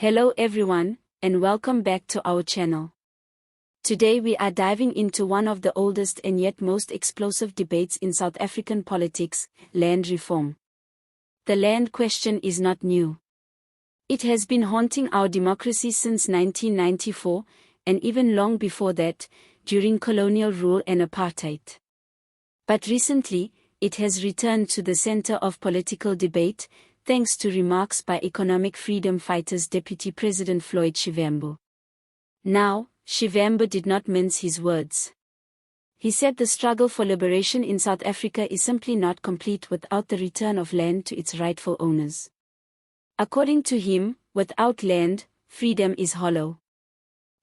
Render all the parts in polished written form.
Hello everyone, and welcome back to our channel. Today we are diving into one of the oldest and yet most explosive debates in South African politics, land reform. The land question is not new. It has been haunting our democracy since 1994, and even long before that, during colonial rule and apartheid. But recently, it has returned to the center of political debate, thanks to remarks by economic freedom fighters Deputy President Floyd Shivambu. Now, Shivambu did not mince his words. He said the struggle for liberation in South Africa is simply not complete without the return of land to its rightful owners. According to him, without land, freedom is hollow.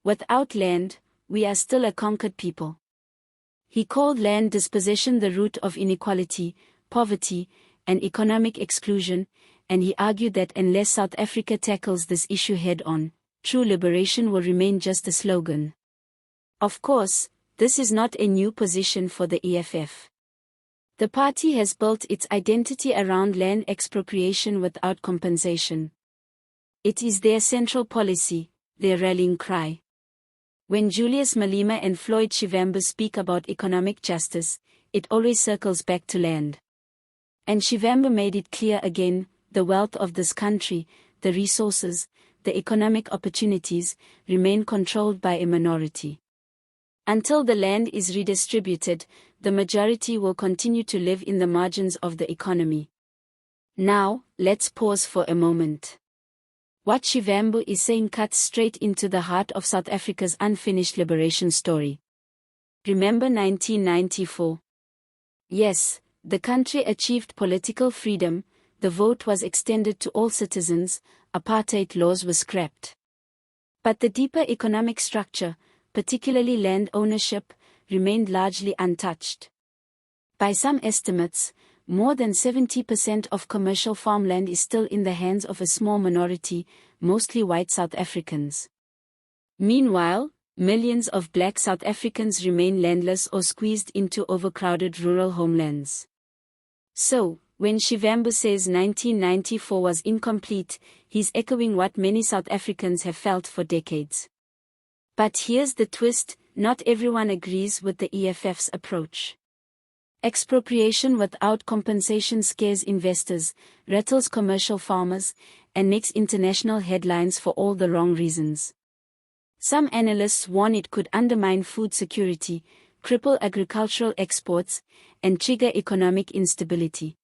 Without land, we are still a conquered people. He called land dispossession the root of inequality, poverty, and economic exclusion, and he argued that unless South Africa tackles this issue head-on, true liberation will remain just a slogan. Of course, this is not a new position for the EFF. The party has built its identity around land expropriation without compensation. It is their central policy, their rallying cry. When Julius Malema and Floyd Shivambu speak about economic justice, it always circles back to land. And Shivambu made it clear again, the wealth of this country, the resources, the economic opportunities, remain controlled by a minority. Until the land is redistributed, the majority will continue to live in the margins of the economy. Now, let's pause for a moment. What Shivambu is saying cuts straight into the heart of South Africa's unfinished liberation story. Remember 1994? Yes, the country achieved political freedom, the vote was extended to all citizens, apartheid laws were scrapped. But the deeper economic structure, particularly land ownership, remained largely untouched. By some estimates, more than 70% of commercial farmland is still in the hands of a small minority, mostly white South Africans. Meanwhile, millions of black South Africans remain landless or squeezed into overcrowded rural homelands. So, when Shivambu says 1994 was incomplete, he's echoing what many South Africans have felt for decades. But here's the twist, not everyone agrees with the EFF's approach. Expropriation without compensation scares investors, rattles commercial farmers, and makes international headlines for all the wrong reasons. Some analysts warn it could undermine food security, cripple agricultural exports, and trigger economic instability.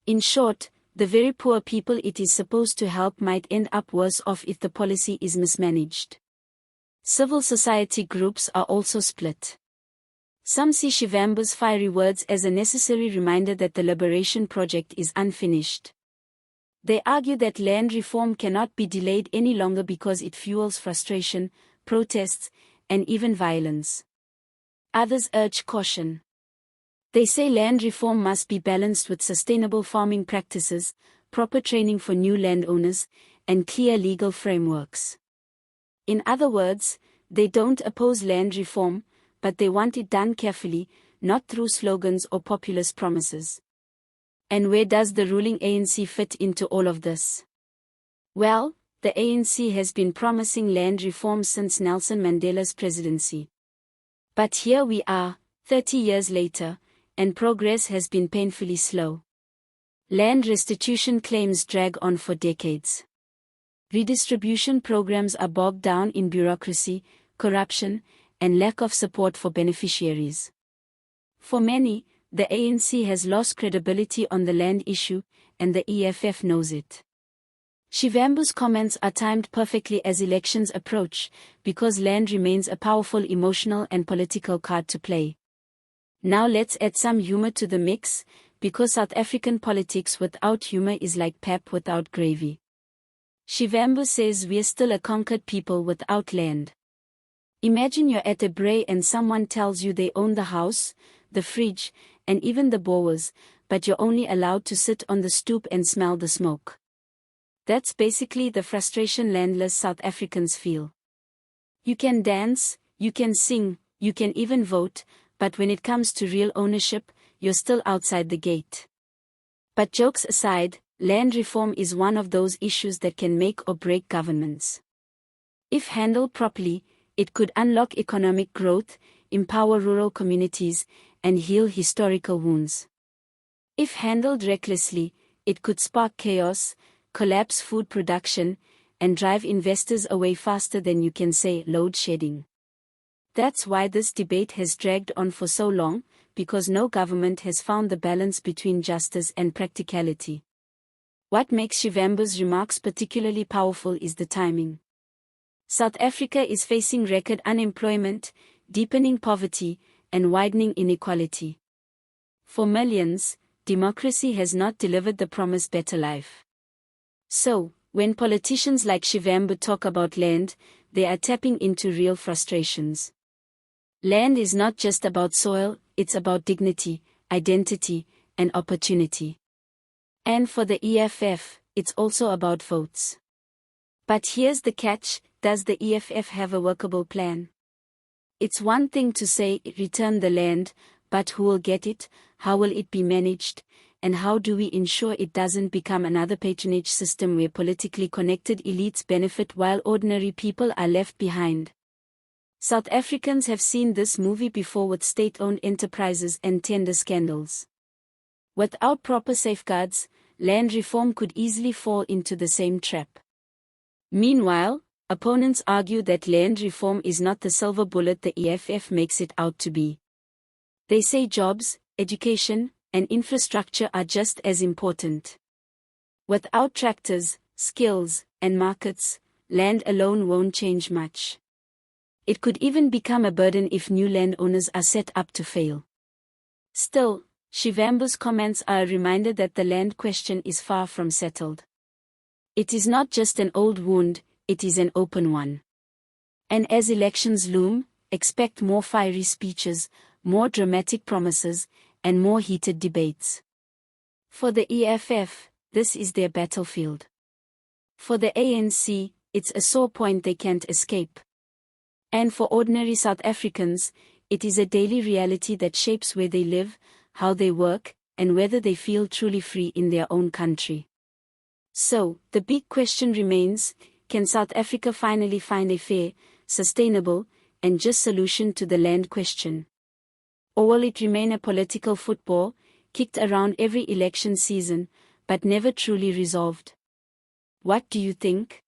In short, the very poor people it is supposed to help might end up worse off if the policy is mismanaged. Civil society groups are also split. Some see Shivambu's fiery words as a necessary reminder that the liberation project is unfinished. They argue that land reform cannot be delayed any longer because it fuels frustration, protests, and even violence. Others urge caution. They say land reform must be balanced with sustainable farming practices, proper training for new landowners, and clear legal frameworks. In other words, they don't oppose land reform, but they want it done carefully, not through slogans or populist promises. And where does the ruling ANC fit into all of this? Well, the ANC has been promising land reform since Nelson Mandela's presidency. But here we are, 30 years later, and progress has been painfully slow. Land restitution claims drag on for decades. Redistribution programs are bogged down in bureaucracy, corruption, and lack of support for beneficiaries. For many, the ANC has lost credibility on the land issue, and the EFF knows it. Shivambu's comments are timed perfectly as elections approach, because land remains a powerful emotional and political card to play. Now let's add some humor to the mix, because South African politics without humor is like pap without gravy. Shivambu says we're still a conquered people without land. Imagine you're at a braai and someone tells you they own the house, the fridge, and even the bowers, but you're only allowed to sit on the stoep and smell the smoke. That's basically the frustration landless South Africans feel. You can dance, you can sing, you can even vote, but when it comes to real ownership, you're still outside the gate. But jokes aside, land reform is one of those issues that can make or break governments. If handled properly, it could unlock economic growth, empower rural communities, and heal historical wounds. If handled recklessly, it could spark chaos, collapse food production, and drive investors away faster than you can say load shedding. That's why this debate has dragged on for so long, because no government has found the balance between justice and practicality. What makes Shivambu's remarks particularly powerful is the timing. South Africa is facing record unemployment, deepening poverty, and widening inequality. For millions, democracy has not delivered the promised better life. So, when politicians like Shivambu talk about land, they are tapping into real frustrations. Land is not just about soil, it's about dignity, identity, and opportunity. And for the EFF, it's also about votes. But here's the catch: does the EFF have a workable plan? It's one thing to say, return the land, but who will get it, how will it be managed, and how do we ensure it doesn't become another patronage system where politically connected elites benefit while ordinary people are left behind? South Africans have seen this movie before with state-owned enterprises and tender scandals. Without proper safeguards, land reform could easily fall into the same trap. Meanwhile, opponents argue that land reform is not the silver bullet the EFF makes it out to be. They say jobs, education, and infrastructure are just as important. Without tractors, skills, and markets, land alone won't change much. It could even become a burden if new landowners are set up to fail. Still, Shivambu's comments are a reminder that the land question is far from settled. It is not just an old wound, it is an open one. And as elections loom, expect more fiery speeches, more dramatic promises, and more heated debates. For the EFF, this is their battlefield. For the ANC, it's a sore point they can't escape. And for ordinary South Africans, it is a daily reality that shapes where they live, how they work, and whether they feel truly free in their own country. So, the big question remains: can South Africa finally find a fair, sustainable, and just solution to the land question? Or will it remain a political football, kicked around every election season, but never truly resolved? What do you think?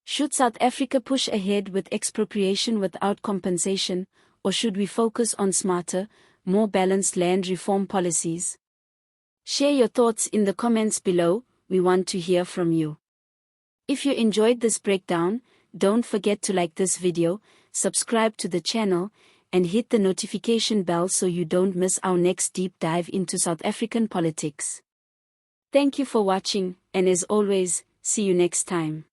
Should South Africa push ahead with expropriation without compensation, or should we focus on smarter, more balanced land reform policies? Share your thoughts in the comments below, we want to hear from you. If you enjoyed this breakdown, don't forget to like this video, subscribe to the channel, and hit the notification bell so you don't miss our next deep dive into South African politics. Thank you for watching, and as always, see you next time.